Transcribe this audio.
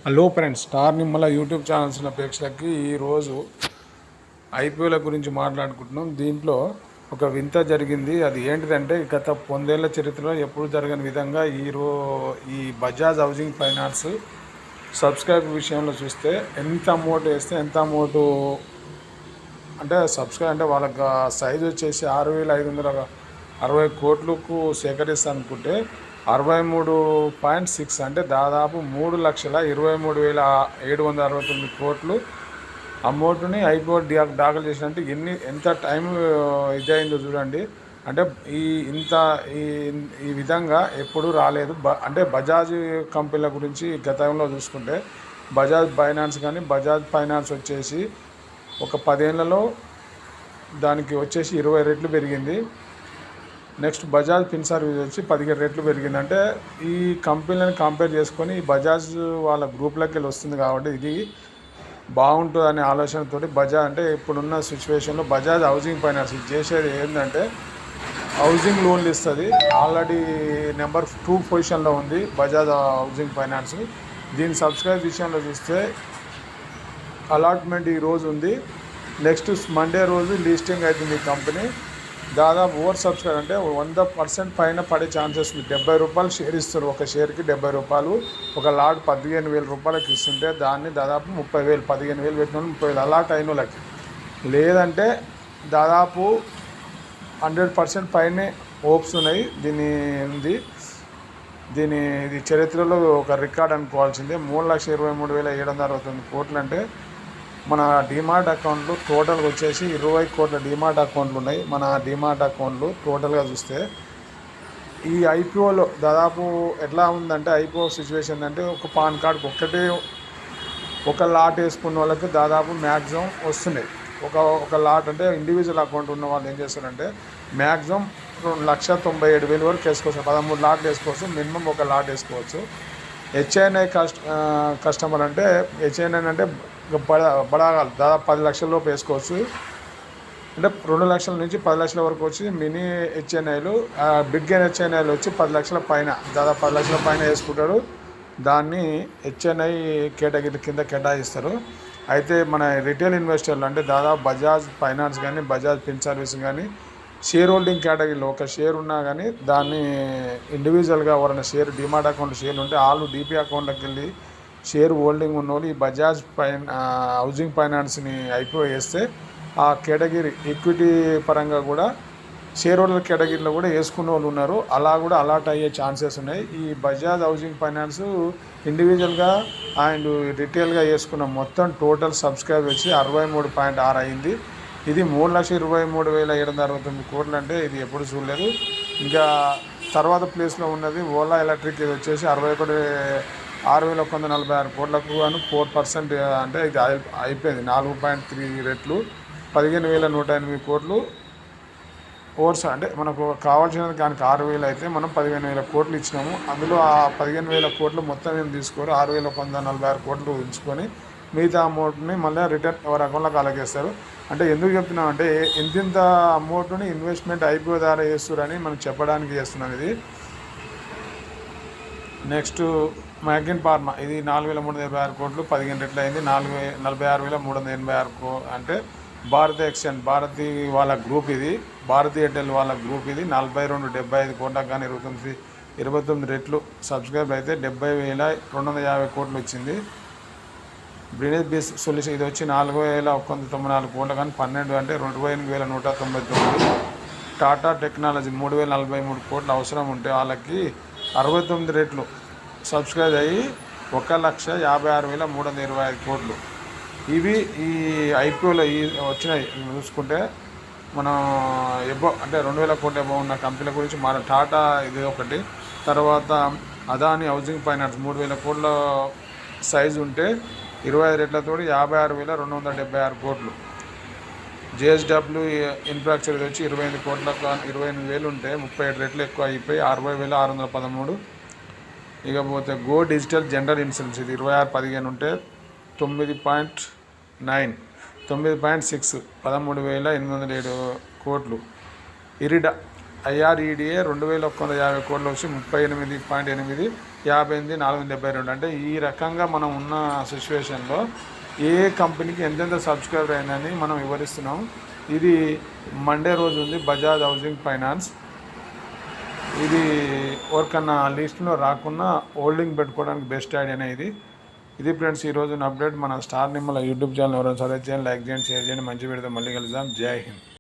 Hello friends, star Nimmala YouTube channels ప్రేక్షకులకి ఈరోజు IPL గురించి మాట్లాడుకుంటున్నాం. దీంట్లో ఒక వింత జరిగింది. అది ఏంటిదంటే గత 100 చరిత్రలో ఎప్పుడు జరగని విధంగా ఈ బజాజ్ హౌసింగ్ ఫైనాన్స్ సబ్స్క్రైబ్ విషయంలో చూస్తే ఎంత అమౌంట్ వేస్తే ఎంత అమౌంట్ అంటే సబ్స్క్రైబ్ అంటే వాళ్ళకి సైజ్ వచ్చేసి 6,560 కోట్లకు సేకరిస్తా అనుకుంటే 63.6 అంటే దాదాపు 3,23,769 కోట్లు అమౌంట్ని ఐపీఓ దాఖలు చేసినట్టు ఎంత టైం ఇదైందో చూడండి. అంటే ఇంత ఈ విధంగా ఎప్పుడూ రాలేదు. అంటే బజాజ్ కంపెనీల గురించి గతంలో చూసుకుంటే బజాజ్ ఫైనాన్స్ బజాజ్ ఫైనాన్స్ వచ్చేసి ఒక 10 ఏళ్లలో దానికి వచ్చేసి 20 రెట్లు పెరిగింది. నెక్స్ట్ బజాజ్ ఫిన్ సర్వీస్ వచ్చి 17 రెట్లు పెరిగింది. అంటే ఈ కంపెనీలను కంపేర్ చేసుకొని ఈ బజాజ్ వాళ్ళ గ్రూప్లోకి వెళ్ళి వస్తుంది కాబట్టి ఇది బాగుంటుంది అనే ఆలోచనతో బజాజ్ అంటే ఇప్పుడున్న సిచ్యువేషన్లో బజాజ్ హౌసింగ్ ఫైనాన్స్ చేసేది ఏంటంటే హౌసింగ్ లోన్లు ఇస్తుంది. ఆల్రెడీ నెంబర్ 2 పొజిషన్లో ఉంది బజాజ్ హౌసింగ్ ఫైనాన్స్. దీని సబ్స్క్రైబ్ విషయంలో చూస్తే అలాట్మెంట్ ఈరోజు ఉంది. నెక్స్ట్ మండే రోజు లిస్టింగ్ అవుతుంది ఈ కంపెనీ. దాదాపు ఓవర్ సబ్స్క్రైబ్ అంటే 100% పైన పడే ఛాన్సెస్ ఉంది. 70 రూపాయలు షేర్ ఇస్తారు. ఒక షేర్కి 70 రూపాయలు. ఒక లాట్ 15,000 రూపాయలకి ఇస్తుంటే దాన్ని దాదాపు 30,000 15,000 పెట్టిన 30,000 అలాట్ అయిన వాళ్ళకి. లేదంటే దాదాపు 100% పైనే హోప్స్ ఉన్నాయి. ఇది చరిత్రలో ఒక రికార్డ్ అనుకోవాల్సిందే. 3,23,769 కోట్లు అంటే మన డిమార్ట్ అకౌంట్లు టోటల్గా వచ్చేసి 20 కోట్ల డిమార్ట్ అకౌంట్లు ఉన్నాయి. మన డిమార్ట్ అకౌంట్లు టోటల్గా చూస్తే ఈ ఐపీఓలో దాదాపు ఎట్లా ఉందంటే ఐపీఓ సిచ్యువేషన్ అంటే ఒక పాన్ కార్డ్కి ఒక లాట్ వేసుకున్న వాళ్ళకి దాదాపు మ్యాక్సిమం వస్తున్నాయి. ఒక లాట్ అంటే ఇండివిజువల్ అకౌంట్ ఉన్న వాళ్ళు ఏం చేస్తారంటే మ్యాక్సిమం 2,97,000 వరకు వేసుకోవచ్చు. 13 లాట్లు వేసుకోవచ్చు. మినిమం ఒక లాట్ వేసుకోవచ్చు. హెచ్ఐఎన్ఐ కస్టమర్ అంటే హెచ్ఐఎన్ఐ అంటే బడాగాలు దాదాపు 10 లక్షల లోపు వేసుకోవచ్చు. అంటే 2 లక్షల నుంచి 10 లక్షల వరకు వచ్చి మినీ హెచ్ఎన్ఐలు, బిగ్ హెచ్ఎన్ఐలు వచ్చి 10 లక్షల పైన దాదాపు 10 లక్షల పైన వేసుకుంటారు. దాన్ని హెచ్ఎన్ఐ కేటగిరీ కింద కేటాయిస్తారు. అయితే మన రిటైల్ ఇన్వెస్టర్లు అంటే దాదాపు Bajaj finance Bajaj fin service share holding కేటగిరీలో ఒక షేర్ ఉన్నా కానీ దాన్ని ఇండివిజువల్గా ఎవరైనా షేర్ డిమార్ట్ అకౌంట్ షేర్లు ఉంటే వాళ్ళు డీపీ అకౌంట్లోకి వెళ్ళి షేర్ హోల్డింగ్ ఉన్న వాళ్ళు ఈ బజాజ్ హౌసింగ్ ఫైనాన్స్ని ఐపీఓ వేస్తే ఆ కేటగిరీ ఈక్విటీ పరంగా కూడా షేర్ హోల్డర్ కేటగిరీలో కూడా వేసుకున్న వాళ్ళు ఉన్నారు. అలా కూడా అలాట్ అయ్యే ఛాన్సెస్ ఉన్నాయి. ఈ బజాజ్ హౌసింగ్ ఫైనాన్స్ ఇండివిజువల్గా అండ్ రిటైల్గా వేసుకున్న మొత్తం టోటల్ సబ్స్క్రైబ్ వచ్చి 63.6 అయింది. ఇది 3,23,769 కోట్లు అంటే ఇది ఎప్పుడు చూడలేదు. ఇంకా తర్వాత ప్లేస్లో ఉన్నది ఓలా ఎలక్ట్రిక్. ఇది వచ్చేసి 6,146 కోట్లకు 4% అంటే ఇది అయిపోయింది. 4.3 రెట్లు 15,108 కోట్లు ఓవర్స్. అంటే మనకు కావాల్సినది కానీ 6,000 అయితే మనం 15,000 కోట్లు ఇచ్చినాము. అందులో ఆ 15,000 కోట్లు మొత్తం ఏం తీసుకోరు. 6,146 కోట్లు ఉంచుకొని మిగతా అమౌంట్ని మళ్ళీ రిటర్న్ ఎవరి అకౌంట్లోకి అలాగేస్తారు. అంటే ఎందుకు చెప్తున్నామంటే ఇంత అమౌంట్ని ఇన్వెస్ట్మెంట్ ఐపీఓ ద్వారా చేస్తారని మనం చెప్పడానికి చేస్తున్నాం ఇది. నెక్స్ట్ మ్యాకిన్ ఫార్మా ఇది 4,326 కోట్లు 15 రెట్లు అయింది. 46,386 అంటే భారతీ ఎక్స్చేంజ్ భారతీ వాళ్ళ గ్రూప్ ఇది. భారతీ ఎయిర్టెల్ వాళ్ళ గ్రూప్ ఇది. 42,75 కోట్లకు కానీ 29 రెట్లు సబ్స్క్రైబ్ అయితే 70,250 కోట్లు వచ్చింది. బ్రిడేజ్ బేస్ సొల్యూషన్ ఇది వచ్చి 4,194 కోట్లు కానీ 12 అంటే 28,199. టాటా టెక్నాలజీ 3,043 కోట్లు అవసరం ఉంటే వాళ్ళకి 69 రెట్లు సబ్స్క్రైబ్ అయ్యి 1,56,325 కోట్లు. ఇవి ఈ ఐపీఓలో వచ్చినాయి. చూసుకుంటే మనం అంటే 2,000 కోట్ల ఎబో ఉన్న కంపెనీల గురించి మన టాటా ఇది ఒకటి. తర్వాత అదాని హౌసింగ్ ఫైనాన్స్ 3,000 కోట్ల సైజు ఉంటే 25 రెట్లతో 56,276 కోట్లు. జేఎస్డబ్ల్యూ ఇన్ఫ్రాస్ట్రక్చర్ ఇది వచ్చి 28 కోట్లకు 28,000 ఉంటే 37 రెట్లు ఎక్కువ అయిపోయి 60,613. ఇకపోతే గో డిజిటల్ జనరల్ ఇన్సూరెన్స్ ఇది 26,15 ఉంటే 9.9 9.6 13,807 కోట్లు. ఇరిడా IREDA 2,150 కోట్లు వచ్చి 38.8 58,472. అంటే ఈ రకంగా మనం ఉన్న సిచ్యువేషన్లో ఏ కంపెనీకి ఎంతెంత సబ్స్క్రైబర్ అయిందని మనం వివరిస్తున్నాం. ఇది మండే రోజు ఉంది బజాజ్ హౌసింగ్ ఫైనాన్స్. ఇది ఎవరికన్నా లిస్ట్లో రాకుండా హోల్డింగ్ పెట్టుకోవడానికి బెస్ట్ ఐడియానే ఇది ఫ్రెండ్స్ ఈరోజు అప్డేట్. మన స్టార్ నిమ్మల యూట్యూబ్ ఛానల్ ఎవరైనా సబ్స్క్రైబ్ చేయండి, లైక్ చేయండి, షేర్ చేయండి. మంచి వీడియోతో మళ్ళీ కలుద్దాం. జై హింద్.